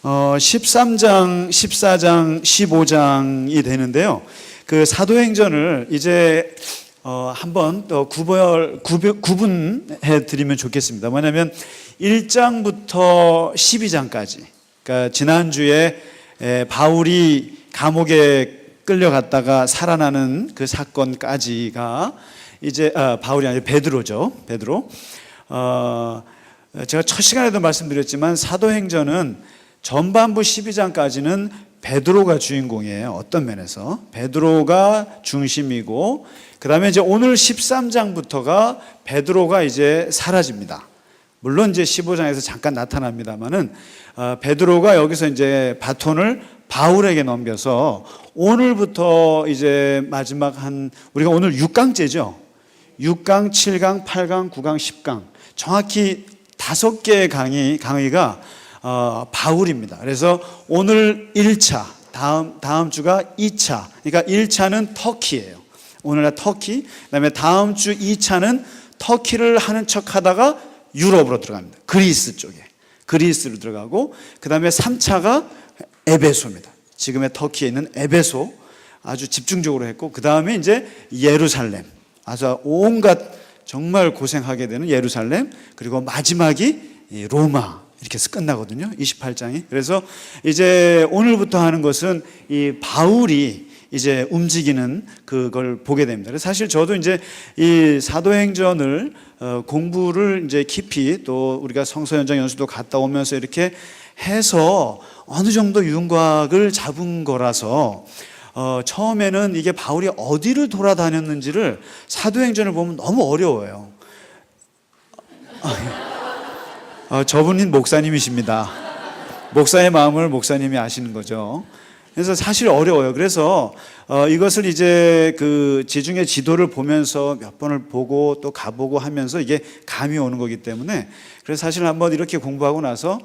13장, 14장, 15장이 되는데요. 그 사도행전을 이제 한번 더 구분해 드리면 좋겠습니다. 뭐냐면 1장부터 12장까지, 그러니까 지난주에 바울이 감옥에 끌려갔다가 살아나는 그 사건까지가 이제 바울이 아니라 베드로죠. 베드로. 제가 첫 시간에도 말씀드렸지만 사도행전은 전반부 12장까지는 베드로가 주인공이에요. 어떤 면에서 베드로가 중심이고, 그 다음에 이제 오늘 13장부터가 베드로가 이제 사라집니다. 물론 이제 15장에서 잠깐 나타납니다만은 베드로가 여기서 이제 바톤을 바울에게 넘겨서 오늘부터 이제 마지막 우리가 오늘 6강째죠. 6강, 7강, 8강, 9강, 10강 정확히 5개의 강의가 바울입니다. 그래서 오늘 1차, 다음 주가 2차. 그러니까 1차는 터키예요. 오늘날 터키. 그다음에 다음 주 2차는 터키를 하는 척 하다가 유럽으로 들어갑니다. 그리스 쪽에. 그리스로 들어가고, 그다음에 3차가 에베소입니다. 지금의 터키에 있는 에베소 아주 집중적으로 했고, 그다음에 이제 예루살렘. 아주 온갖 정말 고생하게 되는 예루살렘, 그리고 마지막이 로마. 이렇게 해서 끝나거든요. 28장이. 그래서 이제 오늘부터 하는 것은 이 바울이 이제 움직이는 그걸 보게 됩니다. 그래서 사실 저도 이제 이 사도행전을 공부를 이제 깊이, 또 우리가 성서연장 연수도 갔다 오면서 이렇게 해서 어느 정도 윤곽을 잡은 거라서 처음에는 이게 바울이 어디를 돌아다녔는지를 사도행전을 보면 너무 어려워요. 저분이 목사님이십니다. 목사의 마음을 목사님이 아시는 거죠. 그래서 사실 어려워요. 그래서 이것을 이제 그 지중해 지도를 보면서 몇 번을 보고 또 가보고 하면서 이게 감이 오는 거기 때문에, 그래서 사실 한번 이렇게 공부하고 나서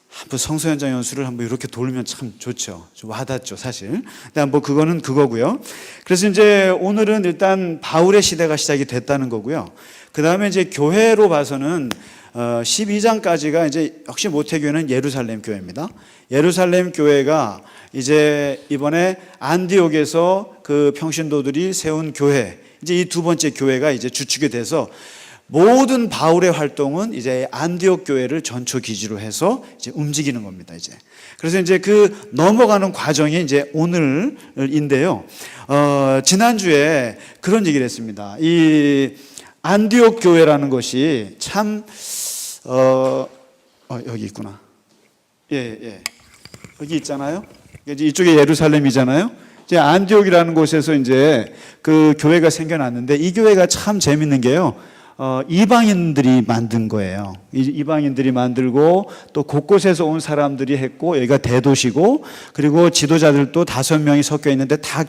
한번 성서연장 연수를 한번 이렇게 돌면 참 좋죠. 좀 와닿죠, 사실. 일단 뭐 그거는 그거고요. 그래서 이제 오늘은 일단 바울의 시대가 시작이 됐다는 거고요. 그 다음에 이제 교회로 봐서는 12장까지가 이제 역시 모태교회는 예루살렘 교회입니다. 예루살렘 교회가 이제 이번에 안디옥에서 그 평신도들이 세운 교회, 이제 이 두 번째 교회가 이제 주축이 돼서 모든 바울의 활동은 이제 안디옥 교회를 전초 기지로 해서 이제 움직이는 겁니다, 이제. 그래서 이제 그 넘어가는 과정이 이제 오늘인데요. 지난주에 그런 얘기를 했습니다. 이 안디옥 교회라는 것이 참, 여기 있구나. 예. 여기 있잖아요. 이쪽에 예루살렘이잖아요. 이제 안디옥이라는 곳에서 이제 그 교회가 생겨났는데, 이 교회가 참 재밌는 게요. 이방인들이 만든 거예요. 이방인들이 만들고 또 곳곳에서 온 사람들이 했고, 여기가 대도시고, 그리고 지도자들도 5명이 섞여 있는데 다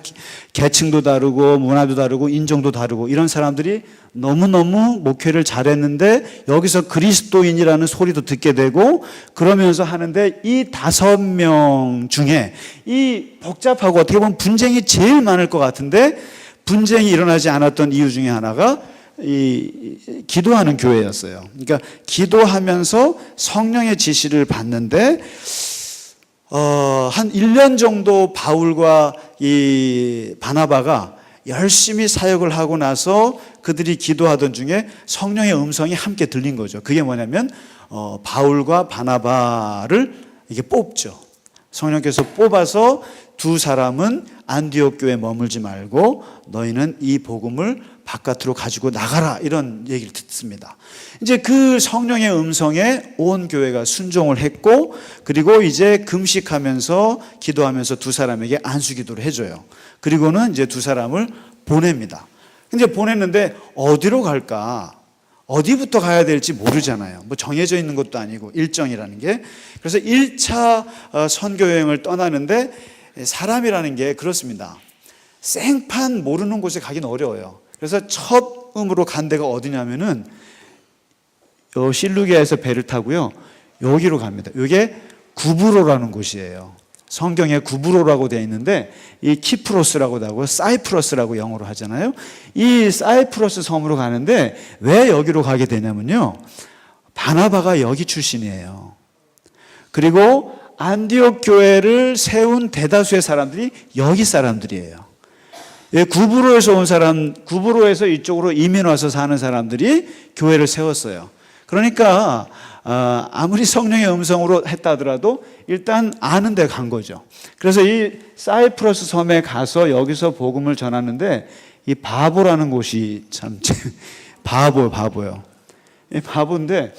계층도 다르고 문화도 다르고 인종도 다르고, 이런 사람들이 너무너무 목회를 잘했는데 여기서 그리스도인이라는 소리도 듣게 되고 그러면서 하는데, 이 5명 중에 이 복잡하고 어떻게 보면 분쟁이 제일 많을 것 같은데, 분쟁이 일어나지 않았던 이유 중에 하나가 이 기도하는 교회였어요. 그러니까 기도하면서 성령의 지시를 받는데, 한 1년 정도 바울과 이 바나바가 열심히 사역을 하고 나서 그들이 기도하던 중에 성령의 음성이 함께 들린 거죠. 그게 뭐냐면 바울과 바나바를 이게 뽑죠. 성령께서 뽑아서 두 사람은 안디옥 교회에 머물지 말고 너희는 이 복음을 바깥으로 가지고 나가라, 이런 얘기를 듣습니다. 이제 그 성령의 음성에 온 교회가 순종을 했고, 그리고 이제 금식하면서 기도하면서 두 사람에게 안수기도를 해줘요. 그리고는 이제 두 사람을 보냅니다. 근데 보냈는데 어디로 갈까? 어디부터 가야 될지 모르잖아요. 뭐 정해져 있는 것도 아니고, 일정이라는 게. 그래서 1차 선교여행을 떠나는데, 사람이라는 게 그렇습니다. 생판 모르는 곳에 가긴 어려워요. 그래서 처음으로 간 데가 어디냐면은 실루기아에서 배를 타고요, 여기로 갑니다. 이게 구브로라는 곳이에요. 성경에 구브로라고 되어 있는데, 이 키프로스라고도 하고 사이프러스라고 영어로 하잖아요. 이 사이프러스 섬으로 가는데 왜 여기로 가게 되냐면요, 바나바가 여기 출신이에요. 그리고 안디옥 교회를 세운 대다수의 사람들이 여기 사람들이에요. 예, 구브로에서 온 사람, 구브로에서 이쪽으로 이민 와서 사는 사람들이 교회를 세웠어요. 그러니까 아무리 성령의 음성으로 했다 하더라도 일단 아는 데 간 거죠. 그래서 이 사이프러스 섬에 가서 여기서 복음을 전하는데 이 바보라는 곳이 참 바보요. 바보인데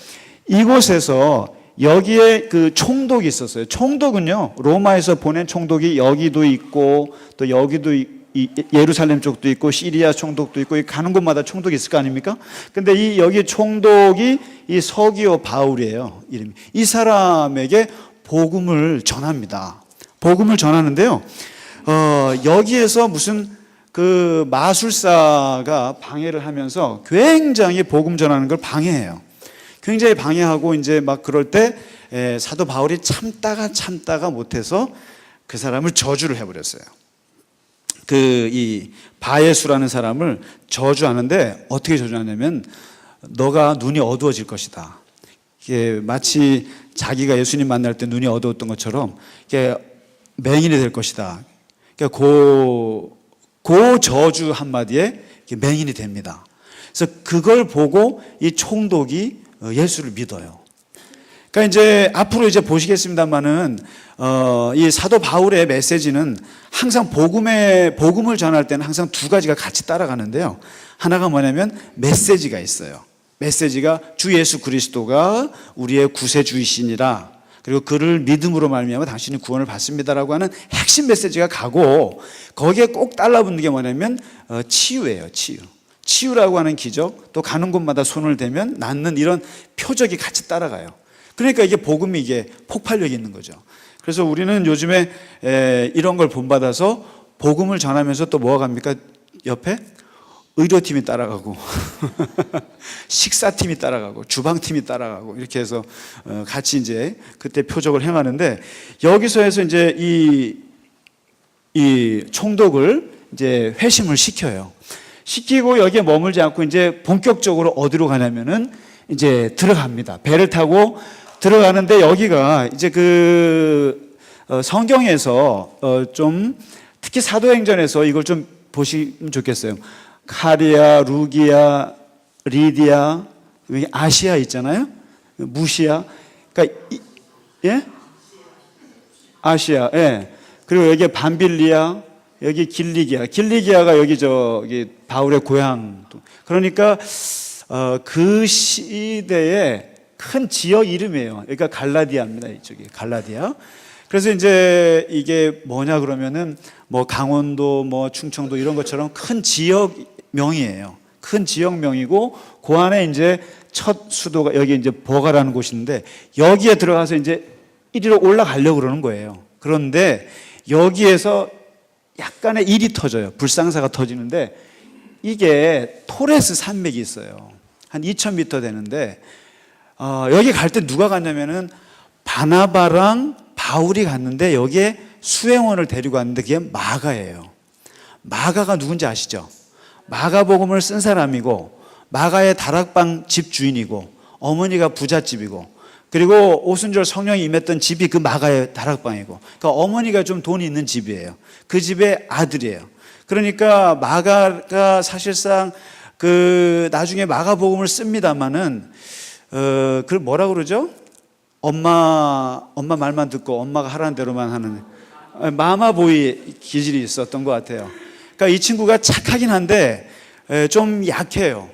이곳에서 여기에 그 총독이 있었어요. 총독은요, 로마에서 보낸 총독이 여기도 있고 또 여기도 예루살렘 쪽도 있고 시리아 총독도 있고 가는 곳마다 총독이 있을 거 아닙니까? 근데 이 여기 총독이 이 서기오 바울이에요. 이름이. 이 사람에게 복음을 전합니다. 복음을 전하는데요. 여기에서 무슨 그 마술사가 방해를 하면서 굉장히 복음 전하는 걸 방해해요. 굉장히 방해하고 이제 막 그럴 때 사도 바울이 참다가 못해서 그 사람을 저주를 해버렸어요. 이 바예수라는 사람을 저주하는데 어떻게 저주하냐면 너가 눈이 어두워질 것이다. 이게 마치 자기가 예수님 만날 때 눈이 어두웠던 것처럼 이게 맹인이 될 것이다. 그러니까 그 저주 한마디에 맹인이 됩니다. 그래서 그걸 보고 이 총독이 예수를 믿어요. 그러니까 이제 앞으로 이제 보시겠습니다만은 이 사도 바울의 메시지는 항상 복음을 전할 때는 항상 두 가지가 같이 따라가는데요. 하나가 뭐냐면 메시지가 있어요. 메시지가 주 예수 그리스도가 우리의 구세주이시니라. 그리고 그를 믿음으로 말미암아 당신이 구원을 받습니다라고 하는 핵심 메시지가 가고 거기에 꼭 달라붙는 게 뭐냐면 치유예요. 치유라고 하는 기적, 또 가는 곳마다 손을 대면 낫는 이런 표적이 같이 따라가요. 그러니까 이게 복음이 이게 폭발력이 있는 거죠. 그래서 우리는 요즘에 이런 걸 본받아서 복음을 전하면서 또 뭐가 갑니까? 옆에 의료팀이 따라가고 식사팀이 따라가고 주방팀이 따라가고 이렇게 해서 같이 이제 그때 표적을 행하는데 여기서 해서 이제 이 총독을 이제 회심을 시켜요. 시키고 여기에 머물지 않고 이제 본격적으로 어디로 가냐면은 이제 들어갑니다. 배를 타고 들어가는데 여기가 이제 성경에서 좀 특히 사도행전에서 이걸 좀 보시면 좋겠어요. 카리아, 루기아, 리디아, 여기 아시아 있잖아요. 무시아. 그러니까 예? 아시아. 예. 그리고 여기 밤빌리아, 여기 길리기아가 여기 저기 바울의 고향. 그러니까 그 시대에 큰 지역 이름이에요. 그러니까 갈라디아입니다. 이쪽이 갈라디아. 그래서 이제 이게 뭐냐 그러면은 뭐 강원도, 뭐 충청도 이런 것처럼 큰 지역명이에요. 큰 지역명이고 그 안에 이제 첫 수도가 여기 이제 버가라는 곳인데 여기에 들어가서 이제 이리로 올라가려고 그러는 거예요. 그런데 여기에서 약간의 일이 터져요. 불상사가 터지는데 이게 토레스 산맥이 있어요. 한 2,000m 되는데 여기 갈 때 누가 갔냐면은 바나바랑 바울이 갔는데 여기에 수행원을 데리고 왔는데 그게 마가예요. 마가가 누군지 아시죠? 마가복음을 쓴 사람이고 마가의 다락방 집 주인이고 어머니가 부잣집이고 그리고 오순절 성령이 임했던 집이 그 마가의 다락방이고 그러니까 어머니가 좀 돈이 있는 집이에요. 그 집의 아들이에요. 그러니까 마가가 사실상 나중에 마가복음을 씁니다마는 그걸 뭐라 그러죠? 엄마 말만 듣고 엄마가 하라는 대로만 하는 마마보이 기질이 있었던 것 같아요. 그러니까 이 친구가 착하긴 한데 좀 약해요.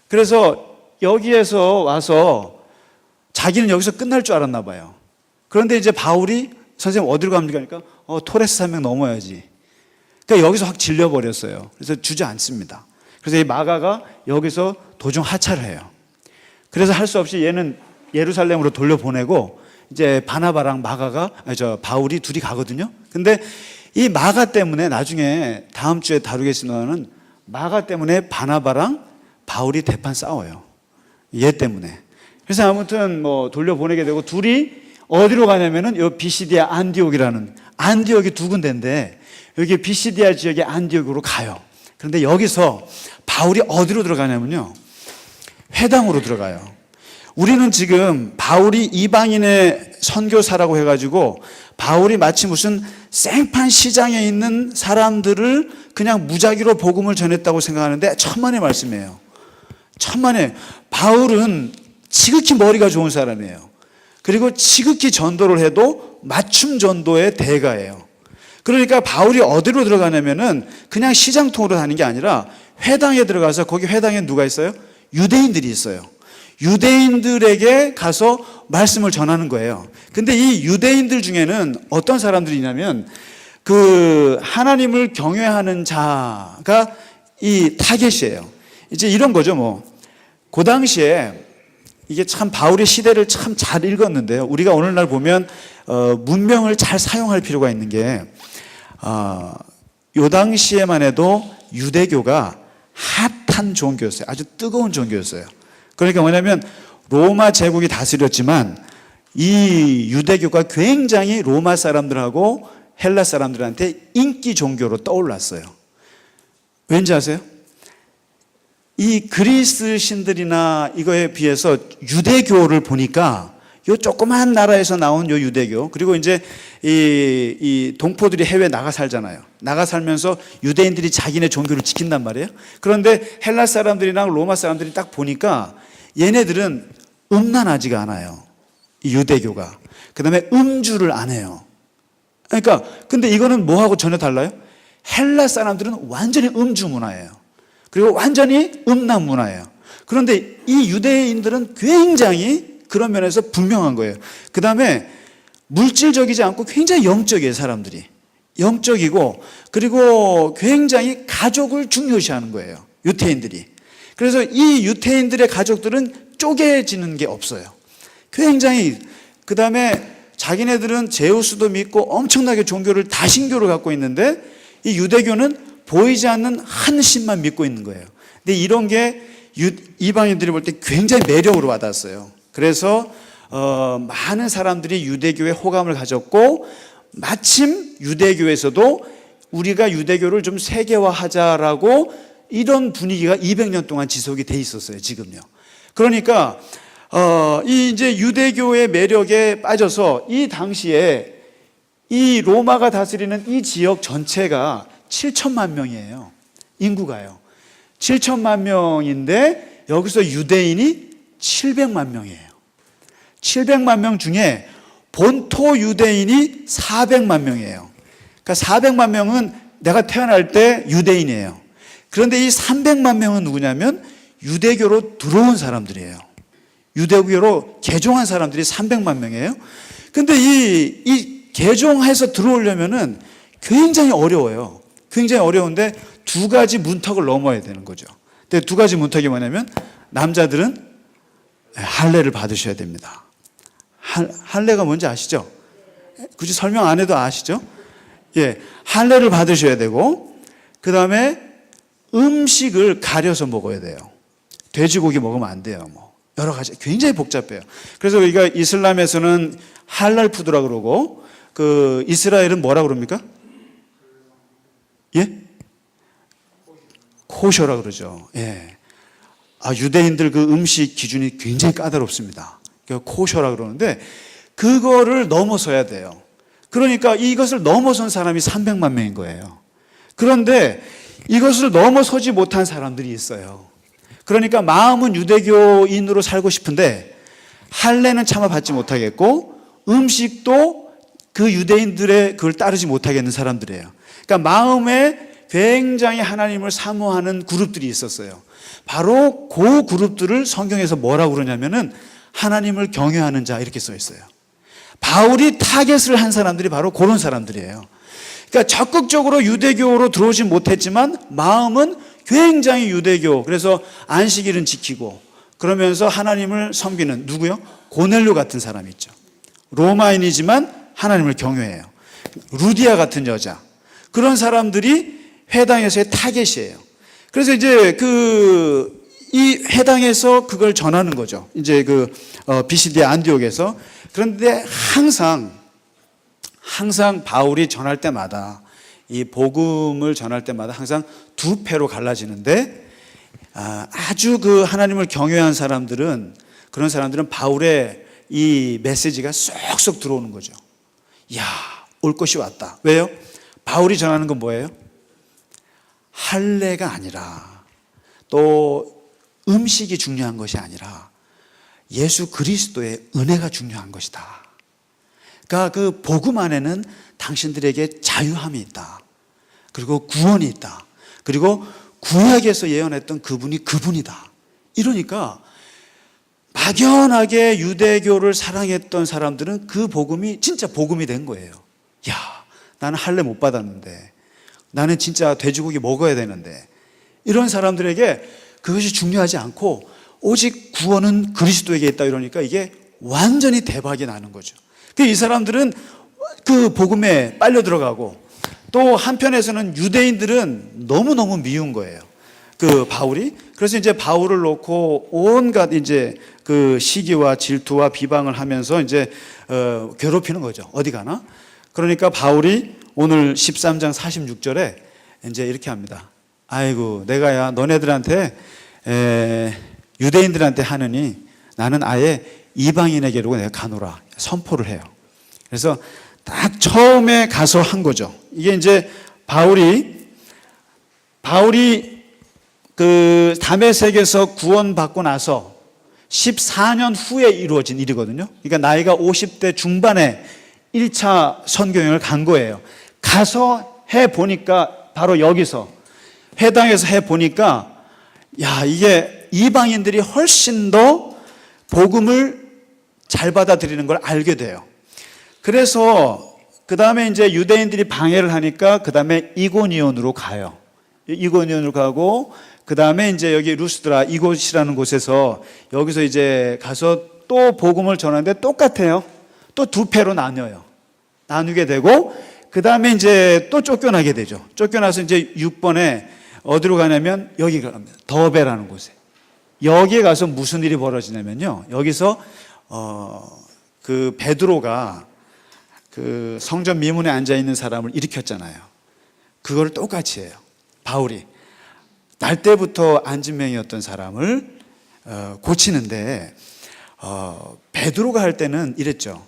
그래서 여기에서 와서 자기는 여기서 끝날 줄 알았나 봐요. 그런데 이제 바울이 선생님 어디로 갑니까? 그러니까 토레스 산맥 넘어야지. 그러니까 여기서 확 질려버렸어요. 그래서 주저앉습니다. 그래서 이 마가가 여기서 도중 하차를 해요. 그래서 할 수 없이 얘는 예루살렘으로 돌려보내고 이제 바나바랑 바울이 둘이 가거든요. 근데 이 마가 때문에 나중에 다음 주에 다루겠지만은 마가 때문에 바나바랑 바울이 대판 싸워요. 얘 때문에. 그래서 아무튼 뭐 돌려보내게 되고 둘이 어디로 가냐면은 요 비시디아 안디옥이라는 안디옥이 두 군데인데 여기 비시디아 지역의 안디옥으로 가요. 그런데 여기서 바울이 어디로 들어가냐면요. 회당으로 들어가요. 우리는 지금 바울이 이방인의 선교사라고 해가지고 바울이 마치 무슨 생판 시장에 있는 사람들을 그냥 무작위로 복음을 전했다고 생각하는데 천만의 말씀이에요. 천만의. 바울은 지극히 머리가 좋은 사람이에요. 그리고 지극히 전도를 해도 맞춤 전도의 대가예요. 그러니까 바울이 어디로 들어가냐면은 그냥 시장통으로 가는 게 아니라 회당에 들어가서 거기 회당에 누가 있어요? 유대인들이 있어요. 유대인들에게 가서 말씀을 전하는 거예요. 근데 이 유대인들 중에는 어떤 사람들이 있냐면 그 하나님을 경외하는 자가 이 타겟이에요. 이제 이런 거죠, 뭐. 그 당시에 이게 참 바울의 시대를 참 잘 읽었는데요. 우리가 오늘날 보면 문명을 잘 사용할 필요가 있는 게 요 당시에만 해도 유대교가 핫한 종교였어요. 아주 뜨거운 종교였어요. 그러니까 뭐냐면 로마 제국이 다스렸지만 이 유대교가 굉장히 로마 사람들하고 헬라 사람들한테 인기 종교로 떠올랐어요. 왠지 아세요? 이 그리스 신들이나 이거에 비해서 유대교를 보니까 요 조그만 나라에서 나온 요 유대교, 그리고 이제 이 동포들이 해외 나가 살잖아요. 나가 살면서 유대인들이 자기네 종교를 지킨단 말이에요. 그런데 헬라 사람들이랑 로마 사람들이 딱 보니까 얘네들은 음란하지가 않아요. 이 유대교가. 그 다음에 음주를 안 해요. 그러니까 근데 이거는 뭐하고 전혀 달라요? 헬라 사람들은 완전히 음주 문화예요. 그리고 완전히 음란 문화예요. 그런데 이 유대인들은 굉장히 그런 면에서 분명한 거예요. 그 다음에 물질적이지 않고 굉장히 영적이에요, 사람들이. 영적이고, 그리고 굉장히 가족을 중요시하는 거예요, 유태인들이. 그래서 이 유태인들의 가족들은 쪼개지는 게 없어요. 굉장히, 그 다음에 자기네들은 제우스도 믿고 엄청나게 종교를 다신교를 갖고 있는데 이 유대교는 보이지 않는 한 신만 믿고 있는 거예요. 근데 이런 게 이방인들이 볼 때 굉장히 매력으로 와닿았어요. 그래서 많은 사람들이 유대교에 호감을 가졌고, 마침 유대교에서도 우리가 유대교를 좀 세계화하자라고 이런 분위기가 200년 동안 지속이 돼 있었어요, 지금요. 그러니까 이 이제 유대교의 매력에 빠져서 이 당시에 이 로마가 다스리는 이 지역 전체가 7천만 명이에요. 인구가요. 7천만 명인데 여기서 유대인이 700만 명이에요. 700만 명 중에 본토 유대인이 400만 명이에요. 그러니까 400만 명은 내가 태어날 때 유대인이에요. 그런데 이 300만 명은 누구냐면 유대교로 들어온 사람들이에요. 유대교로 개종한 사람들이 300만 명이에요. 근데 이 개종해서 들어오려면은 굉장히 어려워요. 굉장히 어려운데 두 가지 문턱을 넘어야 되는 거죠. 근데 두 가지 문턱이 뭐냐면 남자들은 할례를 받으셔야 됩니다. 할례가 뭔지 아시죠? 굳이 설명 안 해도 아시죠? 예, 할례를 받으셔야 되고, 그 다음에 음식을 가려서 먹어야 돼요. 돼지고기 먹으면 안 돼요. 뭐 여러 가지 굉장히 복잡해요. 그래서 우리가 이슬람에서는 할랄 푸드라 그러고, 그 이스라엘은 뭐라 그럽니까? 예? 코셔라 그러죠. 예. 유대인들 그 음식 기준이 굉장히 까다롭습니다. 코셔라 그러는데 그거를 넘어서야 돼요. 그러니까 이것을 넘어선 사람이 300만 명인 거예요. 그런데 이것을 넘어서지 못한 사람들이 있어요. 그러니까 마음은 유대교인으로 살고 싶은데 할례는 차마 받지 못하겠고 음식도 그 유대인들의 그걸 따르지 못하겠는 사람들이에요. 그러니까 마음에 굉장히 하나님을 사모하는 그룹들이 있었어요. 바로 그 그룹들을 성경에서 뭐라고 그러냐면은 하나님을 경외하는 자 이렇게 써 있어요. 바울이 타겟을 한 사람들이 바로 그런 사람들이에요. 그러니까 적극적으로 유대교로 들어오지 못했지만 마음은 굉장히 유대교, 그래서 안식일은 지키고 그러면서 하나님을 섬기는 누구요? 고넬료 같은 사람이 있죠. 로마인이지만 하나님을 경외해요. 루디아 같은 여자, 그런 사람들이 회당에서의 타겟이에요. 그래서 이제 이 회당에서 그걸 전하는 거죠. 이제 비시디아 안디옥에서. 그런데 항상 바울이 전할 때마다, 이 복음을 전할 때마다 항상 두 패로 갈라지는데, 아주 하나님을 경외한 사람들은, 그런 사람들은 바울의 이 메시지가 쏙쏙 들어오는 거죠. 야, 올 것이 왔다. 왜요? 바울이 전하는 건 뭐예요? 할례가 아니라, 또 음식이 중요한 것이 아니라 예수 그리스도의 은혜가 중요한 것이다. 그러니까 그 복음 안에는 당신들에게 자유함이 있다. 그리고 구원이 있다. 그리고 구약에서 예언했던 그분이 그분이다. 이러니까 막연하게 유대교를 사랑했던 사람들은 그 복음이 진짜 복음이 된 거예요. 야, 나는 할례 못 받았는데, 나는 진짜 돼지고기 먹어야 되는데, 이런 사람들에게 그것이 중요하지 않고 오직 구원은 그리스도에게 있다 이러니까 이게 완전히 대박이 나는 거죠. 이 사람들은 그 복음에 빨려 들어가고, 또 한편에서는 유대인들은 너무너무 미운 거예요. 그 바울이. 그래서 이제 바울을 놓고 온갖 이제 그 시기와 질투와 비방을 하면서 이제 괴롭히는 거죠. 어디 가나? 그러니까 바울이 오늘 13장 46절에 이제 이렇게 합니다. 아이고, 내가야 너네들한테 유대인들한테 하느니 나는 아예 이방인에게로 내가 가노라 선포를 해요. 그래서 딱 처음에 가서 한 거죠. 이게 이제 바울이 그 다메섹에서 구원받고 나서 14년 후에 이루어진 일이거든요. 그러니까 나이가 50대 중반에 1차 선교여행을 간 거예요. 가서 해보니까 바로 여기서 회당에서 해보니까 야, 이게 이방인들이 훨씬 더 복음을 잘 받아들이는 걸 알게 돼요. 그래서 그 다음에 이제 유대인들이 방해를 하니까 그 다음에 이고니온으로 가요. 이고니온으로 가고 그 다음에 이제 여기 루스드라 이곳이라는 곳에서 여기서 이제 가서 또 복음을 전하는데 똑같아요. 또 두 패로 나누게 되고 그 다음에 이제 또 쫓겨나게 되죠. 쫓겨나서 이제 6번에 어디로 가냐면 여기 갑니다. 더베라는 곳에. 여기에 가서 무슨 일이 벌어지냐면요. 여기서 그 베드로가 그 성전 미문에 앉아 있는 사람을 일으켰잖아요. 그거를 똑같이 해요. 바울이 날 때부터 안진병이었던 사람을 고치는데 베드로가 할 때는 이랬죠.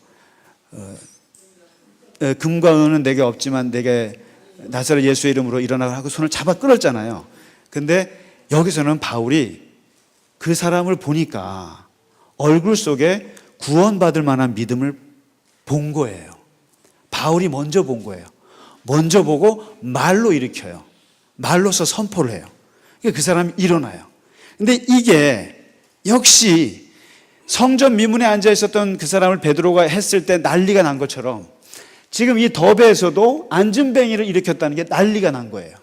금과 은은 내게 없지만 내게 나사렛 예수의 이름으로 일어나라 하고 손을 잡아 끌었잖아요. 근데 여기서는 바울이 그 사람을 보니까 얼굴 속에 구원받을 만한 믿음을 본 거예요. 바울이 먼저 본 거예요. 먼저 보고 말로 일으켜요. 말로서 선포를 해요. 그러니까 그 사람이 일어나요. 근데 이게 역시 성전 미문에 앉아 있었던 그 사람을 베드로가 했을 때 난리가 난 것처럼 지금 이 더베에서도 안진뱅이를 일으켰다는 게 난리가 난 거예요.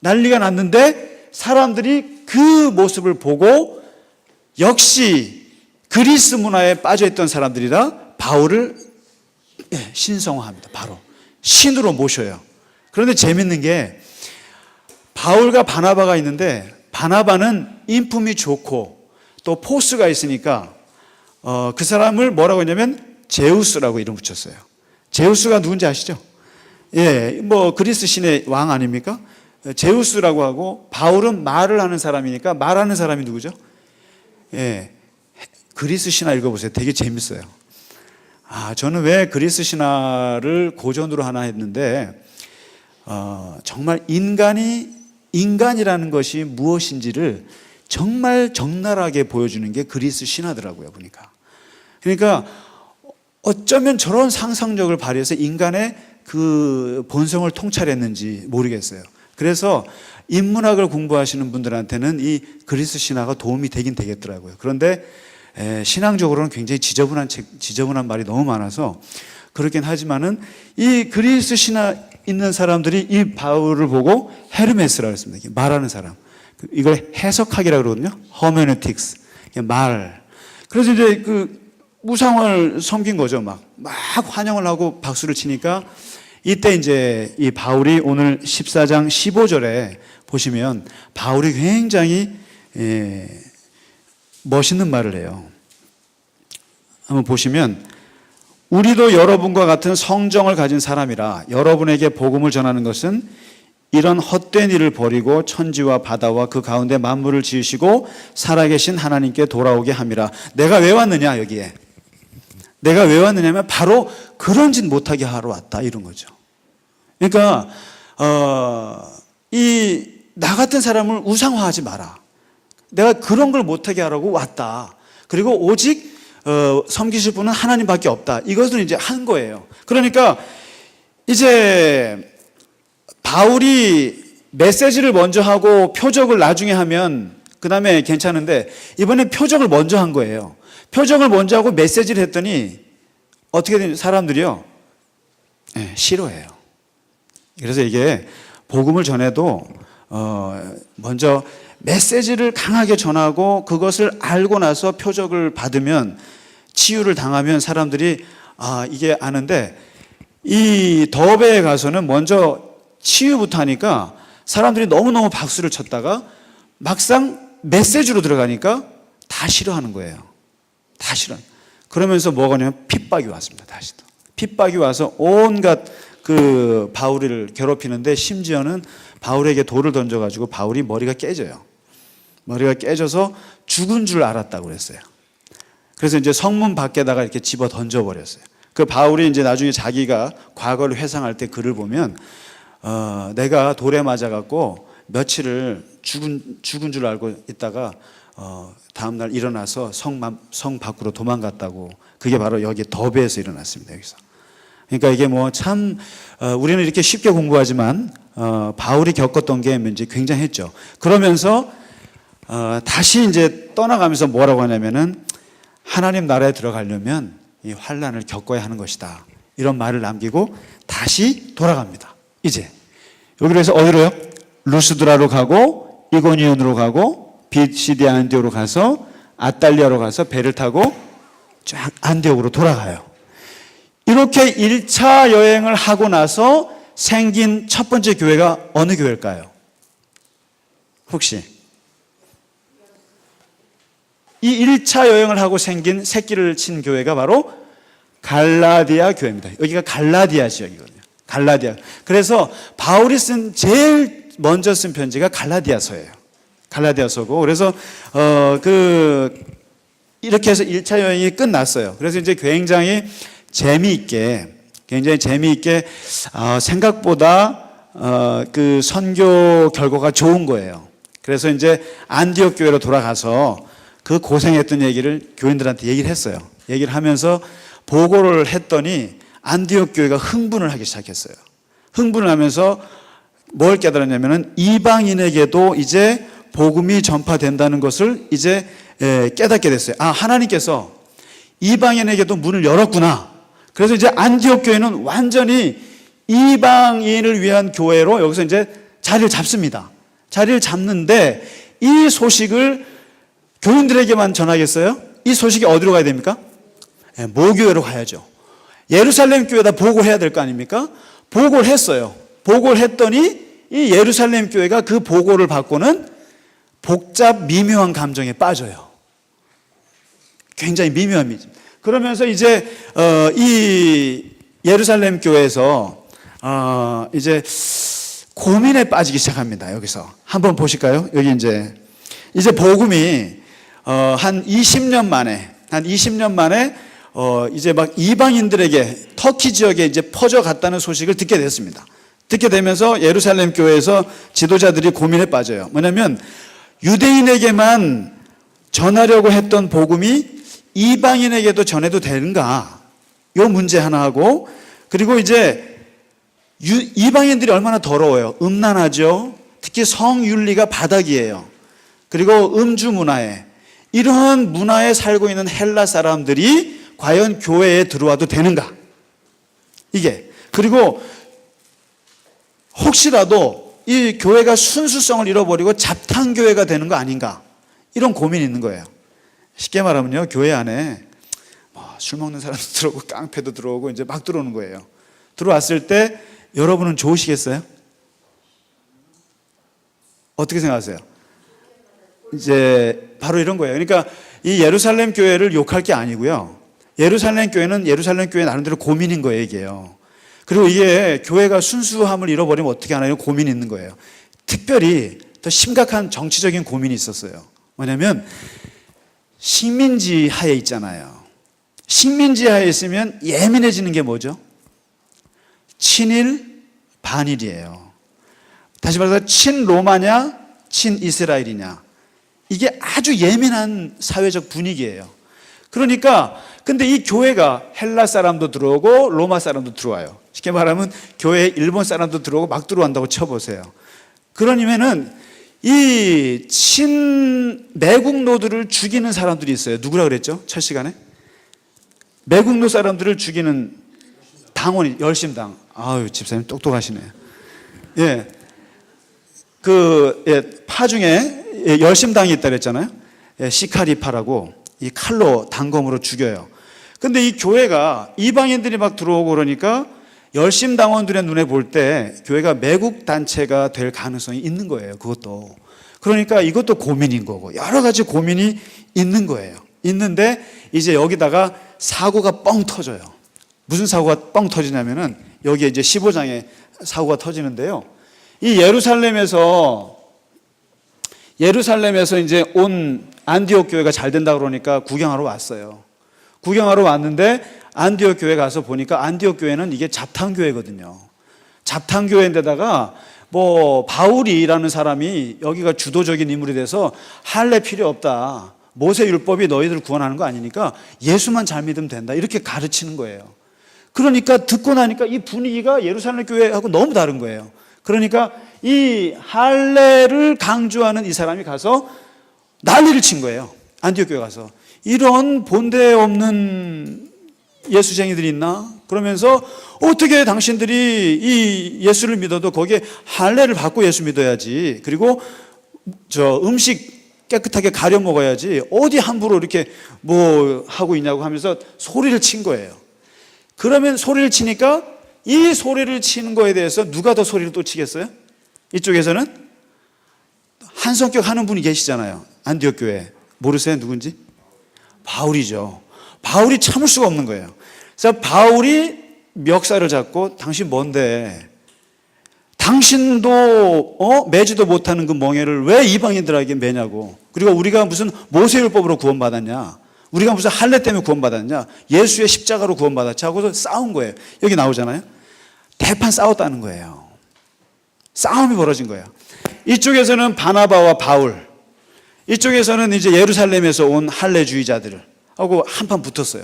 난리가 났는데 사람들이 그 모습을 보고 역시 그리스 문화에 빠져있던 사람들이라 바울을 신성화합니다. 바로 신으로 모셔요. 그런데 재밌는 게 바울과 바나바가 있는데 바나바는 인품이 좋고 또 포스가 있으니까 그 사람을 뭐라고 했냐면 제우스라고 이름 붙였어요. 제우스가 누군지 아시죠? 예, 뭐 그리스 신의 왕 아닙니까? 제우스라고 하고 바울은 말을 하는 사람이니까 말하는 사람이 누구죠? 예, 그리스 신화 읽어보세요. 되게 재밌어요. 저는 왜 그리스 신화를 고전으로 하나 했는데 정말 인간이라는 것이 무엇인지를 정말 적나라하게 보여주는 게 그리스 신화더라고요, 보니까. 그러니까 어쩌면 저런 상상력을 발휘해서 인간의 그 본성을 통찰했는지 모르겠어요. 그래서 인문학을 공부하시는 분들한테는 이 그리스 신화가 도움이 되긴 되겠더라고요. 그런데 신앙적으로는 굉장히 지저분한 말이 너무 많아서 그렇긴 하지만은 이 그리스 신화 있는 사람들이 이 바울을 보고 헤르메스라고 했습니다. 말하는 사람. 이걸 해석학이라고 그러거든요. 허메네틱스. 말. 그래서 이제 그 우상을 섬긴 거죠. 막 환영을 하고 박수를 치니까 이때 이제 이 바울이 오늘 14장 15절에 보시면 바울이 굉장히 멋있는 말을 해요. 한번 보시면 우리도 여러분과 같은 성정을 가진 사람이라 여러분에게 복음을 전하는 것은 이런 헛된 일을 버리고 천지와 바다와 그 가운데 만물을 지으시고 살아계신 하나님께 돌아오게 함이라. 내가 왜 왔느냐 여기에. 내가 왜 왔느냐면 바로 그런 짓 못하게 하러 왔다 이런 거죠. 그러니까 나 같은 사람을 우상화하지 마라. 내가 그런 걸 못하게 하라고 왔다. 그리고 오직 섬기실 분은 하나님밖에 없다. 이것을 이제 한 거예요. 그러니까 이제 바울이 메시지를 먼저 하고 표적을 나중에 하면 그 다음에 괜찮은데 이번에 표적을 먼저 한 거예요. 표적을 먼저 하고 메시지를 했더니 어떻게 되냐 사람들이요. 네, 싫어해요. 그래서 이게 복음을 전해도 먼저 메시지를 강하게 전하고 그것을 알고 나서 표적을 받으면 치유를 당하면 사람들이 이게 아는데 이 더베에 가서는 먼저 치유부터 하니까 사람들이 너무너무 박수를 쳤다가 막상 메시지로 들어가니까 다 싫어하는 거예요. 다 싫어. 그러면서 뭐가 냐면 핍박이 왔습니다. 다시 또. 핍박이 와서 온갖 그 바울을 괴롭히는데 심지어는 바울에게 돌을 던져가지고 바울이 머리가 깨져요. 머리가 깨져서 죽은 줄 알았다고 그랬어요. 그래서 이제 성문 밖에다가 이렇게 집어 던져버렸어요. 그 바울이 이제 나중에 자기가 과거를 회상할 때 글을 보면 내가 돌에 맞아갖고 며칠을 죽은 줄 알고 있다가 다음날 일어나서 성 밖으로 도망갔다고. 그게 바로 여기 더베에서 일어났습니다. 여기서. 그러니까 이게 뭐 참 우리는 이렇게 쉽게 공부하지만 바울이 겪었던 게 이제 굉장했죠. 그러면서 다시 이제 떠나가면서 뭐라고 하냐면은 하나님 나라에 들어가려면 이 환난을 겪어야 하는 것이다. 이런 말을 남기고 다시 돌아갑니다. 이제 여기로 해서 어디로요? 루스드라로 가고 이고니온으로 가고 비시디아 안디오로 가서 아탈리아로 가서 배를 타고 쫙 안디옥으로 돌아가요. 이렇게 1차 여행을 하고 나서 생긴 첫 번째 교회가 어느 교회일까요? 혹시? 이 1차 여행을 하고 생긴 새끼를 친 교회가 바로 갈라디아 교회입니다. 여기가 갈라디아 지역이거든요. 갈라디아. 그래서 바울이 제일 먼저 쓴 편지가 갈라디아서예요. 갈라디아서고. 그래서 이렇게 해서 1차 여행이 끝났어요. 그래서 이제 굉장히 재미있게 생각보다 그 선교 결과가 좋은 거예요. 그래서 이제 안디옥 교회로 돌아가서 그 고생했던 얘기를 교인들한테 얘기를 했어요. 얘기를 하면서 보고를 했더니 안디옥 교회가 흥분을 하기 시작했어요. 흥분을 하면서 뭘 깨달았냐면은 이방인에게도 이제 복음이 전파된다는 것을 이제 깨닫게 됐어요. 하나님께서 이방인에게도 문을 열었구나. 그래서 이제 안디옥 교회는 완전히 이방인을 위한 교회로 여기서 이제 자리를 잡습니다. 자리를 잡는데 이 소식을 교인들에게만 전하겠어요? 이 소식이 어디로 가야 됩니까? 모교회로 가야죠. 예루살렘 교회에다 보고해야 될 거 아닙니까? 보고를 했어요. 보고를 했더니 이 예루살렘 교회가 그 보고를 받고는 복잡 미묘한 감정에 빠져요. 굉장히 미묘합니다. 그러면서 이제 이 예루살렘 교회에서 이제 고민에 빠지기 시작합니다. 여기서 한번 보실까요? 여기 이제 복음이 한 20년 만에 이제 막 이방인들에게 터키 지역에 이제 퍼져갔다는 소식을 듣게 됐습니다. 듣게 되면서 예루살렘 교회에서 지도자들이 고민에 빠져요. 뭐냐면 유대인에게만 전하려고 했던 복음이 이방인에게도 전해도 되는가? 요 문제 하나 하고, 그리고 이제 이방인들이 얼마나 더러워요. 음란하죠. 특히 성윤리가 바닥이에요. 그리고 음주 문화에, 이러한 문화에 살고 있는 헬라 사람들이 과연 교회에 들어와도 되는가? 이게. 그리고 혹시라도 이 교회가 순수성을 잃어버리고 잡탕교회가 되는 거 아닌가? 이런 고민이 있는 거예요. 쉽게 말하면요, 교회 안에 술 먹는 사람도 들어오고 깡패도 들어오고 이제 막 들어오는 거예요. 들어왔을 때 여러분은 좋으시겠어요? 어떻게 생각하세요? 이제 바로 이런 거예요. 그러니까 이 예루살렘 교회를 욕할 게 아니고요. 예루살렘 교회는 예루살렘 교회 나름대로 고민인 거예요, 이게요. 그리고 이게 교회가 순수함을 잃어버리면 어떻게 하나요? 고민이 있는 거예요. 특별히 더 심각한 정치적인 고민이 있었어요. 뭐냐면 식민지 하에 있잖아요. 식민지하에 있으면 예민해지는 게 뭐죠? 친일, 반일이에요. 다시 말해서 친로마냐, 친이스라엘이냐. 이게 아주 예민한 사회적 분위기예요. 그러니까 근데 이 교회가 헬라 사람도 들어오고 로마 사람도 들어와요. 쉽게 말하면 교회에 일본 사람도 들어오고 막 들어온다고 쳐보세요. 그러면은 이 친매국노들을 죽이는 사람들이 있어요. 누구라 그랬죠? 첫 시간에? 매국노 사람들을 죽이는 당원이 열심당. 아유, 집사님 똑똑하시네요. 예. 파 중에 열심당이 있다 그랬잖아요. 예, 시카리파라고 이 칼로 단검으로 죽여요. 근데 이 교회가 이방인들이 막 들어오고 그러니까 열심당원들의 눈에 볼 때 교회가 매국 단체가 될 가능성이 있는 거예요. 그것도. 그러니까 이것도 고민인 거고 여러 가지 고민이 있는 거예요. 있는데 이제 여기다가 사고가 뻥 터져요. 무슨 사고가 뻥 터지냐면은 여기에 이제 15장에 사고가 터지는데요. 이 예루살렘에서 이제 온 안디옥 교회가 잘 된다 그러니까 구경하러 왔어요. 구경하러 왔는데 안디옥 교회 가서 보니까 안디옥 교회는 이게 잡탕교회거든요. 잡탕교회인데다가 뭐 바울이라는 사람이 여기가 주도적인 인물이 돼서 할례 필요 없다. 모세 율법이 너희들을 구원하는 거 아니니까 예수만 잘 믿으면 된다. 이렇게 가르치는 거예요. 그러니까 듣고 나니까 이 분위기가 예루살렘 교회하고 너무 다른 거예요. 그러니까 이 할례를 강조하는 이 사람이 가서 난리를 친 거예요. 안디옥 교회 가서. 이런 본데 없는 예수쟁이들이 있나? 그러면서 어떻게 당신들이 이 예수를 믿어도 거기에 할례를 받고 예수 믿어야지. 그리고 음식 깨끗하게 가려 먹어야지. 어디 함부로 이렇게 뭐 하고 있냐고 하면서 소리를 친 거예요. 그러면 소리를 치니까 이 소리를 치는 거에 대해서 누가 더 소리를 또 치겠어요? 이쪽에서는 한 성격 하는 분이 계시잖아요. 안디옥 교회. 모르세요? 누군지? 바울이죠. 바울이 참을 수가 없는 거예요. 그래서 바울이 멱살을 잡고 당신 뭔데? 당신도 매지도 못하는 그 멍에를 왜 이방인들에게 매냐고. 그리고 우리가 무슨 모세율법으로 구원받았냐. 우리가 무슨 할례 때문에 구원받았냐. 예수의 십자가로 구원받았지 하고서 싸운 거예요. 여기 나오잖아요. 대판 싸웠다는 거예요. 싸움이 벌어진 거예요. 이쪽에서는 바나바와 바울, 이쪽에서는 이제 예루살렘에서 온 할례주의자들 하고 한판 붙었어요.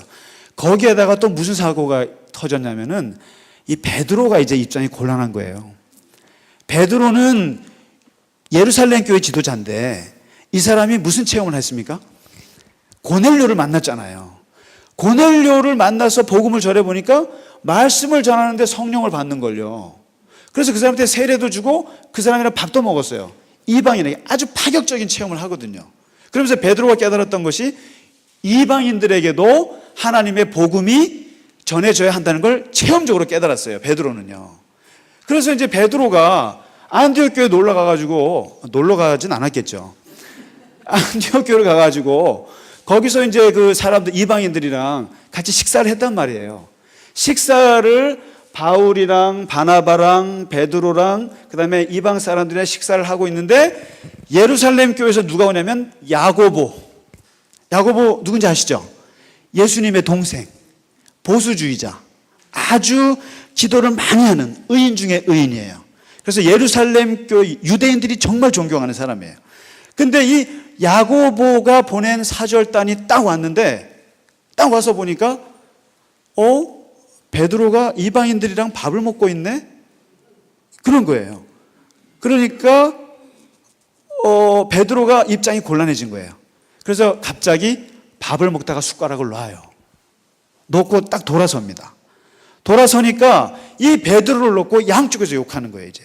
거기에다가 또 무슨 사고가 터졌냐면은 이 베드로가 이제 입장이 곤란한 거예요. 베드로는 예루살렘 교회 지도자인데 이 사람이 무슨 체험을 했습니까? 고넬료를 만났잖아요. 고넬료를 만나서 복음을 전해보니까 말씀을 전하는데 성령을 받는 걸요. 그래서 그 사람한테 세례도 주고 그 사람이랑 밥도 먹었어요. 이방인에게 아주 파격적인 체험을 하거든요. 그러면서 베드로가 깨달았던 것이 이방인들에게도 하나님의 복음이 전해져야 한다는 걸 체험적으로 깨달았어요. 베드로는요. 그래서 이제 베드로가 안디옥 교회 놀러 가진 않았겠죠. 안디옥 교회를 가가지고 거기서 이제 그 사람들 이방인들이랑 같이 식사를 했단 말이에요. 식사를 바울이랑 바나바랑 베드로랑 그다음에 이방 사람들이랑 식사를 하고 있는데 예루살렘 교회에서 누가 오냐면 야고보 누군지 아시죠? 예수님의 동생, 보수주의자, 아주 기도를 많이 하는 의인 중에 의인이에요. 그래서 예루살렘 교회 유대인들이 정말 존경하는 사람이에요. 근데 이 야고보가 보낸 사절단이 딱 왔는데 딱 와서 보니까 베드로가 이방인들이랑 밥을 먹고 있네? 그런 거예요. 그러니까 베드로가 입장이 곤란해진 거예요. 그래서 갑자기 밥을 먹다가 숟가락을 놔요. 놓고 딱 돌아섭니다. 돌아서니까 이 베드로를 놓고 양쪽에서 욕하는 거예요. 이제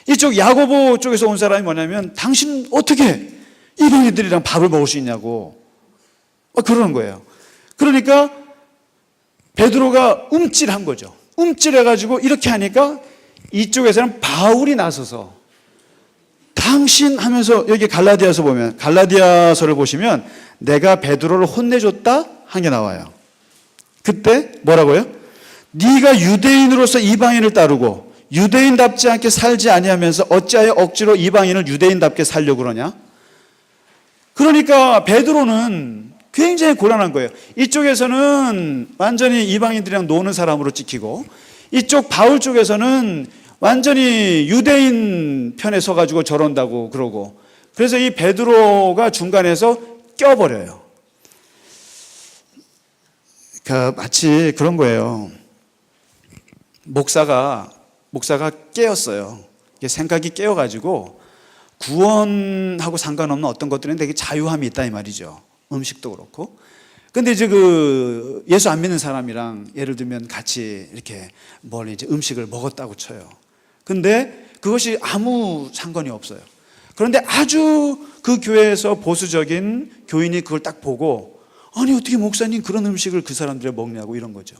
이쪽 야고보 쪽에서 온 사람이 뭐냐면 당신 어떻게 이방인들이랑 밥을 먹을 수 있냐고 그러는 거예요. 그러니까 베드로가 움찔한 거죠. 움찔해가지고 이렇게 하니까 이쪽에서는 바울이 나서서 당신 하면서 여기 갈라디아서를 보시면 내가 베드로를 혼내줬다 한 게 나와요. 그때 뭐라고요? 네가 유대인으로서 이방인을 따르고 유대인답지 않게 살지 아니하면서 어찌하여 억지로 이방인을 유대인답게 살려고 그러냐? 그러니까 베드로는 굉장히 곤란한 거예요. 이쪽에서는 완전히 이방인들이랑 노는 사람으로 찍히고, 이쪽 바울 쪽에서는 완전히 유대인 편에 서가지고 저런다고 그러고, 그래서 이 베드로가 중간에서 껴버려요. 마치 그런 거예요. 목사가 깨었어요. 생각이 깨어가지고 구원하고 상관없는 어떤 것들은 되게 자유함이 있다 이 말이죠. 음식도 그렇고. 근데 이제 예수 안 믿는 사람이랑 예를 들면 같이 이렇게 이제 음식을 먹었다고 쳐요. 근데 그것이 아무 상관이 없어요. 그런데 아주 그 교회에서 보수적인 교인이 그걸 딱 보고, 아니 어떻게 목사님 그런 음식을 그 사람들이 먹냐고 이런 거죠.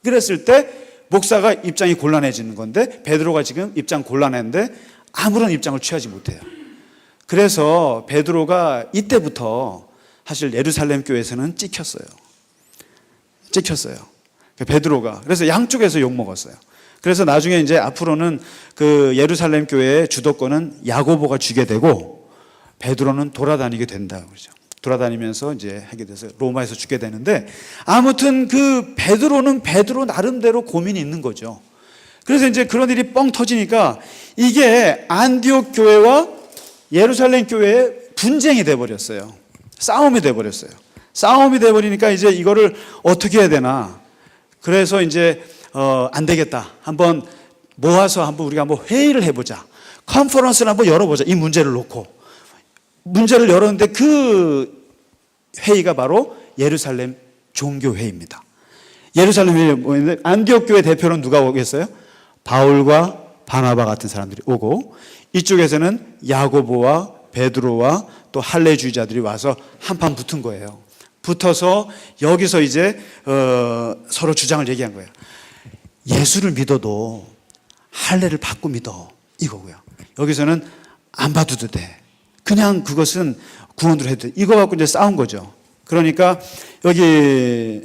그랬을 때 목사가 입장이 곤란해지는 건데, 베드로가 지금 입장 곤란한데 아무런 입장을 취하지 못해요. 그래서 베드로가 이때부터 사실 예루살렘 교회에서는 찍혔어요. 베드로가. 그래서 양쪽에서 욕먹었어요. 그래서 나중에 이제 앞으로는 그 예루살렘 교회의 주도권은 야고보가 쥐게 되고, 베드로는 돌아다니게 된다 그러죠. 돌아다니면서 이제 하게 돼서 로마에서 죽게 되는데, 아무튼 그 베드로는 베드로 나름대로 고민이 있는 거죠. 그래서 이제 그런 일이 뻥 터지니까 이게 안디옥 교회와 예루살렘 교회의 분쟁이 돼버렸어요. 싸움이 돼버렸어요. 싸움이 돼버리니까 이제 이거를 어떻게 해야 되나. 그래서 이제 안 되겠다. 한번 모아서 우리가 한번 회의를 해보자. 컨퍼런스를 한번 열어보자. 이 문제를 놓고. 문제를 열었는데 그 회의가 바로 예루살렘 종교회의입니다. 예루살렘 회의에 뭐였는데, 안디옥 교회 대표는 누가 오겠어요? 바울과 바나바 같은 사람들이 오고, 이쪽에서는 야고보와 베드로와 또 할례주의자들이 와서 한판 붙은 거예요. 붙어서 여기서 이제 서로 주장을 얘기한 거예요. 예수를 믿어도 할례를 받고 믿어 이거고요. 여기서는 안 받아도 돼. 그냥 그것은 구원으로 해도 돼. 이거 갖고 이제 싸운 거죠. 그러니까 여기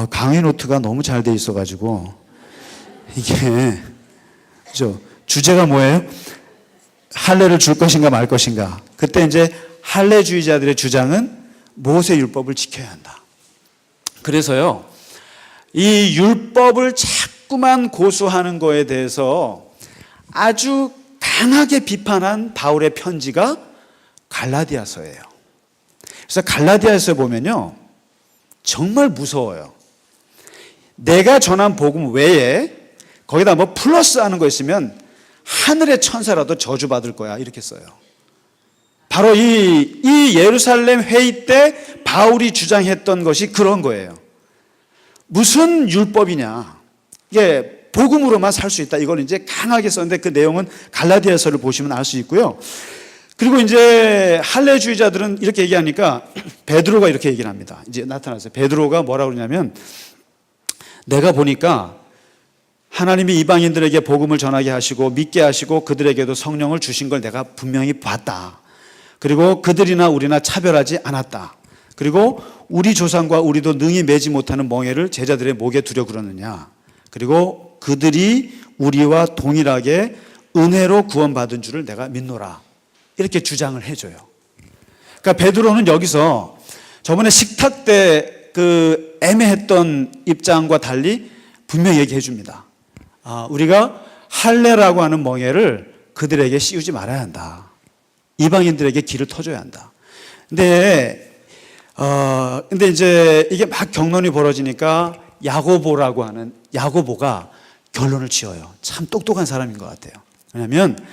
강의 노트가 너무 잘 돼 있어가지고 이게 그죠? 주제가 뭐예요? 할례를 줄 것인가 말 것인가. 그때 이제 할례주의자들의 주장은 모세 율법을 지켜야 한다. 그래서요, 이 율법을 자꾸만 고수하는 거에 대해서 아주 강하게 비판한 바울의 편지가 갈라디아서예요. 그래서 갈라디아서 보면요, 정말 무서워요. 내가 전한 복음 외에 거기다 뭐 플러스 하는 거 있으면 하늘의 천사라도 저주받을 거야 이렇게 써요. 바로 이 예루살렘 회의 때 바울이 주장했던 것이 그런 거예요. 무슨 율법이냐, 이게 복음으로만 살 수 있다, 이걸 이제 강하게 썼는데, 그 내용은 갈라디아서를 보시면 알 수 있고요. 그리고 이제 할례주의자들은 이렇게 얘기하니까 베드로가 이렇게 얘기를 합니다. 이제 나타났어요. 베드로가 뭐라고 그러냐면, 내가 보니까 하나님이 이방인들에게 복음을 전하게 하시고 믿게 하시고 그들에게도 성령을 주신 걸 내가 분명히 봤다. 그리고 그들이나 우리나 차별하지 않았다. 그리고 우리 조상과 우리도 능히 매지 못하는 멍에를 제자들의 목에 두려 그러느냐. 그리고 그들이 우리와 동일하게 은혜로 구원받은 줄을 내가 믿노라. 이렇게 주장을 해줘요. 그러니까 베드로는 여기서 저번에 식탁 때 그 애매했던 입장과 달리 분명히 얘기해 줍니다. 우리가 할례라고 하는 멍에를 그들에게 씌우지 말아야 한다. 이방인들에게 길을 터줘야 한다. 근데 이제 이게 막 격론이 벌어지니까 야고보가 결론을 지어요. 참 똑똑한 사람인 것 같아요. 왜냐하면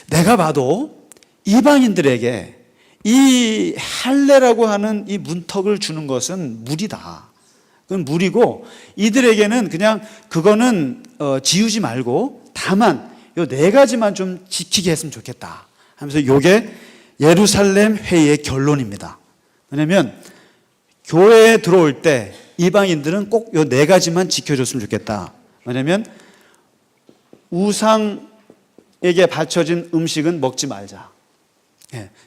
내가 봐도 이방인들에게 이 할례라고 하는 이 문턱을 주는 것은 무리다. 그건 무리고, 이들에게는 그냥 그거는 지우지 말고 다만 요 4가지만 좀 지키게 했으면 좋겠다 하면서 이게 예루살렘 회의의 결론입니다. 왜냐하면 교회에 들어올 때 이방인들은 꼭 요 4가지만 지켜줬으면 좋겠다. 왜냐하면 우상에게 바쳐진 음식은 먹지 말자.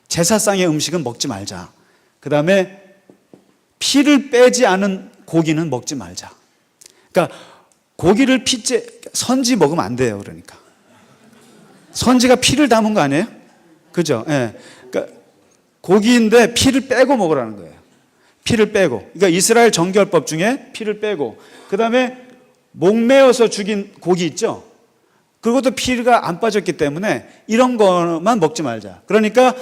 제사상의 음식은 먹지 말자. 그 다음에 피를 빼지 않은 고기는 먹지 말자. 그러니까 고기를 선지 먹으면 안 돼요. 그러니까 선지가 피를 담은 거 아니에요? 그죠? 그러니까 고기인데 피를 빼고 먹으라는 거예요. 피를 빼고, 그러니까 이스라엘 정결법 중에 피를 빼고, 그 다음에 목매어서 죽인 고기 있죠? 그것도 피가 안 빠졌기 때문에 이런 것만 먹지 말자. 그러니까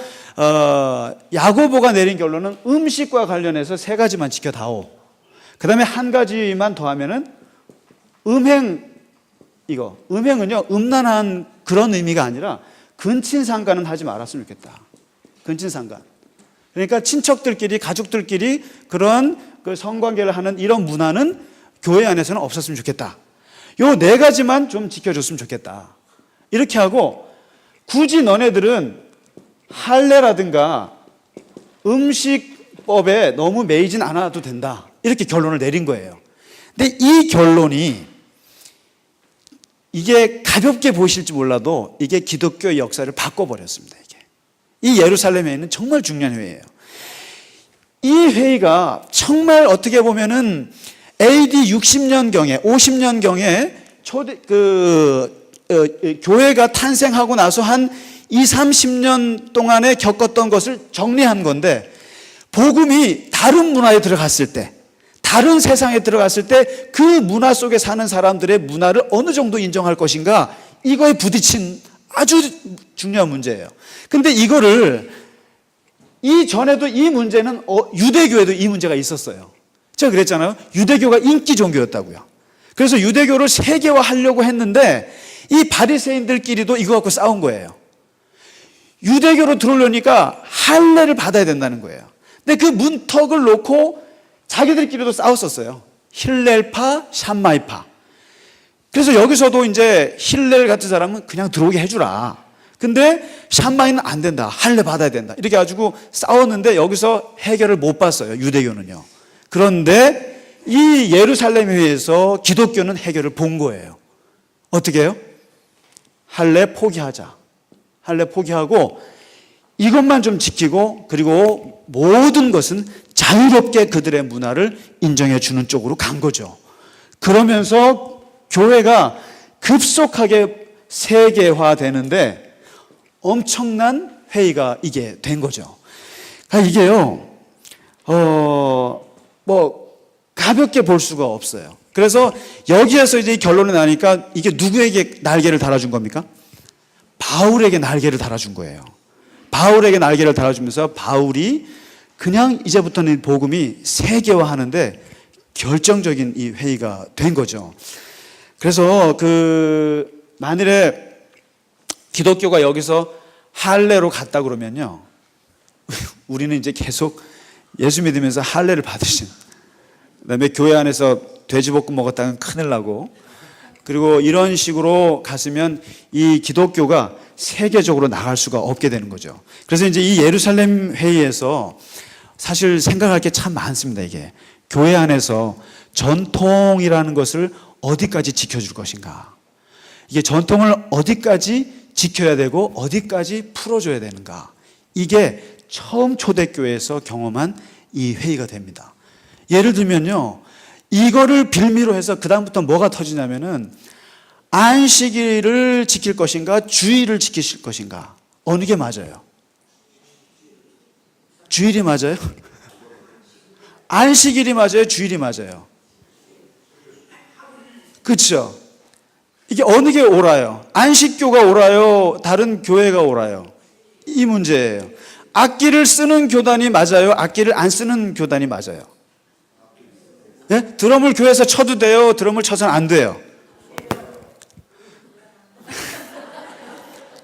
야고보가 내린 결론은 음식과 관련해서 3가지만 지켜다오. 그 다음에 한 가지만 더하면은 음행은요 음란한 그런 의미가 아니라 근친상간은 하지 말았으면 좋겠다. 근친상간. 그러니까 친척들끼리, 가족들끼리 그런 그 성관계를 하는 이런 문화는 교회 안에서는 없었으면 좋겠다. 요 4가지만 좀 지켜줬으면 좋겠다. 이렇게 하고, 굳이 너네들은 할례라든가 음식법에 너무 매이진 않아도 된다. 이렇게 결론을 내린 거예요. 근데 이 결론이, 이게 가볍게 보실지 몰라도 이게 기독교의 역사를 바꿔버렸습니다. 이 예루살렘 회의는 정말 중요한 회의예요. 이 회의가 정말 어떻게 보면은 AD 60년경에 50년경에 교회가 탄생하고 나서 한 20-30년 동안에 겪었던 것을 정리한 건데, 복음이 다른 문화에 들어갔을 때, 다른 세상에 들어갔을 때 그 문화 속에 사는 사람들의 문화를 어느 정도 인정할 것인가, 이거에 부딪힌 아주 중요한 문제예요. 근데 이거를 이전에도 이 문제는 유대교에도 이 문제가 있었어요. 제가 그랬잖아요. 유대교가 인기 종교였다고요. 그래서 유대교를 세계화하려고 했는데 이 바리새인들끼리도 이거 갖고 싸운 거예요. 유대교로 들어오려니까 할례를 받아야 된다는 거예요. 근데 그 문턱을 놓고 자기들끼리도 싸웠었어요. 힐렐파, 샴마이파. 그래서 여기서도 이제 힐렐 같은 사람은 그냥 들어오게 해주라. 근데 샴마이는 안 된다. 할례 받아야 된다. 이렇게 가지고 싸웠는데 여기서 해결을 못 봤어요. 유대교는요. 그런데 이 예루살렘 회의에서 기독교는 해결을 본 거예요. 어떻게 해요? 할례 포기하자. 할례 포기하고 이것만 좀 지키고, 그리고 모든 것은 자유롭게 그들의 문화를 인정해 주는 쪽으로 간 거죠. 그러면서 교회가 급속하게 세계화되는데 엄청난 회의가 이게 된 거죠. 그러니까 이게요, 가볍게 볼 수가 없어요. 그래서 여기에서 이제 결론이 나니까 이게 누구에게 날개를 달아준 겁니까? 바울에게 날개를 달아준 거예요. 바울에게 날개를 달아주면서 바울이 그냥 이제부터는 복음이 세계화하는데 결정적인 이 회의가 된 거죠. 그래서 만일에 기독교가 여기서 할례로 갔다 그러면요, 우리는 이제 계속 예수 믿으면서 할례를 받으신, 그다음에 교회 안에서 돼지볶음 먹었다면 큰일 나고, 그리고 이런 식으로 갔으면 이 기독교가 세계적으로 나갈 수가 없게 되는 거죠. 그래서 이제 이 예루살렘 회의에서 사실 생각할 게 참 많습니다. 이게 교회 안에서 전통이라는 것을 어디까지 지켜줄 것인가, 이게 전통을 어디까지 지켜야 되고 어디까지 풀어줘야 되는가, 이게 처음 초대교회에서 경험한 이 회의가 됩니다. 예를 들면요, 이거를 빌미로 해서 그 다음부터 뭐가 터지냐면은 안식일을 지킬 것인가 주일을 지키실 것인가, 어느 게 맞아요? 주일이 맞아요? 안식일이 맞아요? 주일이 맞아요? 그렇죠? 이게 어느 게 옳아요? 안식교가 옳아요? 다른 교회가 옳아요? 이 문제예요. 악기를 쓰는 교단이 맞아요? 악기를 안 쓰는 교단이 맞아요? 네? 드럼을 교회에서 쳐도 돼요? 드럼을 쳐서는 안 돼요?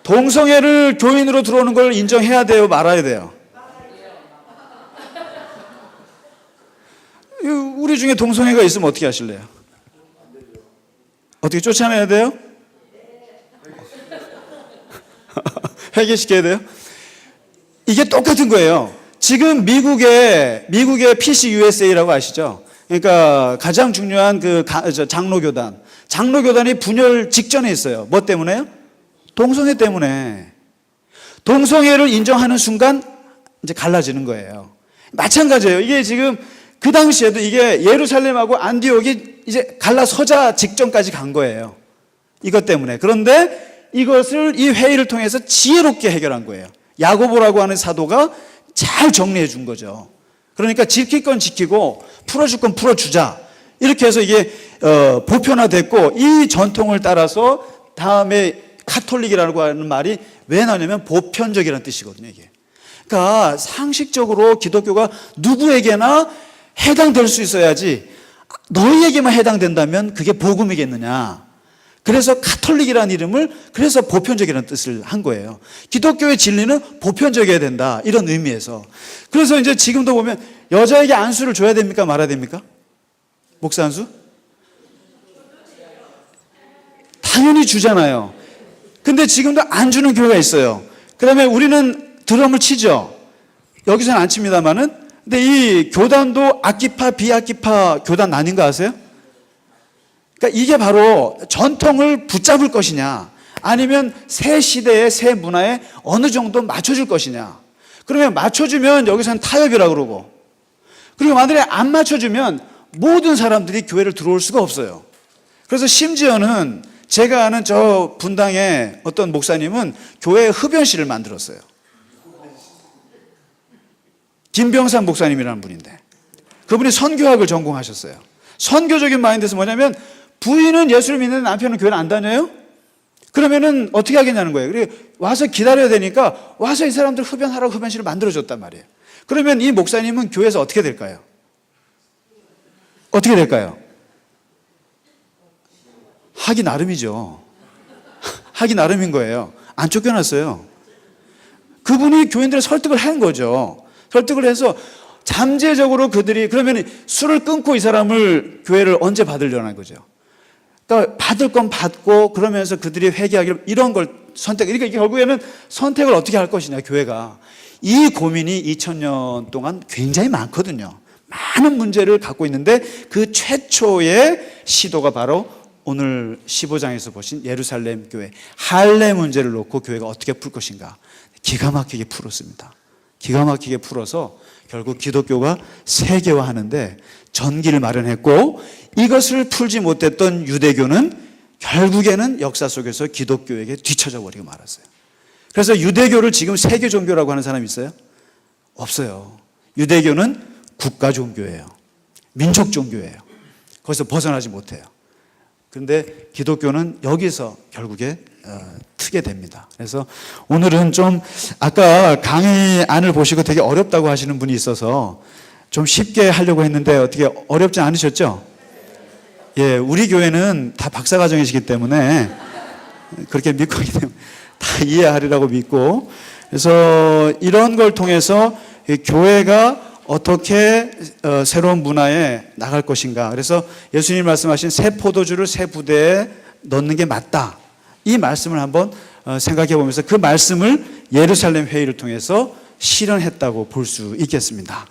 동성애를 교인으로 들어오는 걸 인정해야 돼요? 말아야 돼요? 우리 중에 동성애가 있으면 어떻게 하실래요? 어떻게 쫓아내야 돼요? 회개시켜야 돼요? 이게 똑같은 거예요. 지금 미국의 PC USA라고 아시죠? 그러니까 가장 중요한 장로교단이 분열 직전에 있어요. 뭐 때문에요? 동성애 때문에. 동성애를 인정하는 순간 이제 갈라지는 거예요. 마찬가지예요. 이게 지금 그 당시에도 이게 예루살렘하고 안디옥이 이제 갈라서자 직전까지 간 거예요. 이것 때문에. 그런데 이것을 이 회의를 통해서 지혜롭게 해결한 거예요. 야고보라고 하는 사도가 잘 정리해 준 거죠. 그러니까 지킬 건 지키고 풀어줄 건 풀어주자. 이렇게 해서 이게 보편화됐고, 이 전통을 따라서 다음에 카톨릭이라고 하는 말이 왜 나냐면 보편적이라는 뜻이거든요, 이게. 그러니까 상식적으로 기독교가 누구에게나 해당될 수 있어야지, 너희에게만 해당된다면 그게 복음이겠느냐. 그래서 카톨릭이라는 이름을, 그래서 보편적이라는 뜻을 한 거예요. 기독교의 진리는 보편적이어야 된다, 이런 의미에서. 그래서 이제 지금도 보면 여자에게 안수를 줘야 됩니까, 말아야 됩니까? 목사 안수? 당연히 주잖아요. 근데 지금도 안 주는 교회가 있어요. 그 다음에 우리는 드럼을 치죠. 여기서는 안 칩니다만은. 근데 이 교단도 악기파, 비악기파 교단 나뉜 거 아세요? 그러니까 이게 바로 전통을 붙잡을 것이냐, 아니면 새 시대의 새 문화에 어느 정도 맞춰줄 것이냐. 그러면 맞춰주면 여기서는 타협이라고 그러고, 그리고 만약에 안 맞춰주면 모든 사람들이 교회를 들어올 수가 없어요. 그래서 심지어는 제가 아는 저 분당의 어떤 목사님은 교회에 흡연실을 만들었어요. 김병삼 목사님이라는 분인데, 그분이 선교학을 전공하셨어요. 선교적인 마인드에서 뭐냐면, 부인은 예수를 믿는 남편은 교회를 안 다녀요? 그러면은 어떻게 하겠냐는 거예요. 그리고 와서 기다려야 되니까 와서 이 사람들 흡연하라고 흡연실을 만들어줬단 말이에요. 그러면 이 목사님은 교회에서 어떻게 될까요? 어떻게 될까요? 하기 나름이죠. 하기 나름인 거예요. 안 쫓겨났어요. 그분이 교인들을 설득을 한 거죠. 설득을 해서 잠재적으로 그들이, 그러면 술을 끊고 이 사람을 교회를 언제 받으려는 거죠. 그러니까 받을 건 받고, 그러면서 그들이 회개하기를, 이런 걸 선택. 그러니까 이게 결국에는 선택을 어떻게 할 것이냐, 교회가. 이 고민이 2000년 동안 굉장히 많거든요. 많은 문제를 갖고 있는데, 그 최초의 시도가 바로 오늘 15장에서 보신 예루살렘 교회, 할례 문제를 놓고 교회가 어떻게 풀 것인가. 기가 막히게 풀었습니다. 기가 막히게 풀어서 결국 기독교가 세계화하는데 전기를 마련했고, 이것을 풀지 못했던 유대교는 결국에는 역사 속에서 기독교에게 뒤처져 버리고 말았어요. 그래서 유대교를 지금 세계 종교라고 하는 사람이 있어요? 없어요. 유대교는 국가 종교예요. 민족 종교예요. 거기서 벗어나지 못해요. 그런데 기독교는 여기서 결국에 트게 됩니다. 그래서 오늘은 좀, 아까 강의 안을 보시고 되게 어렵다고 하시는 분이 있어서 좀 쉽게 하려고 했는데 어떻게 어렵지 않으셨죠? 예, 우리 교회는 다 박사과정이시기 때문에 그렇게 믿고 하기 때문에 다 이해하리라고 믿고, 그래서 이런 걸 통해서 교회가 어떻게 새로운 문화에 나갈 것인가. 그래서 예수님 말씀하신 새 포도주를 새 부대에 넣는 게 맞다, 이 말씀을 한번 생각해 보면서 그 말씀을 예루살렘 회의를 통해서 실현했다고 볼 수 있겠습니다.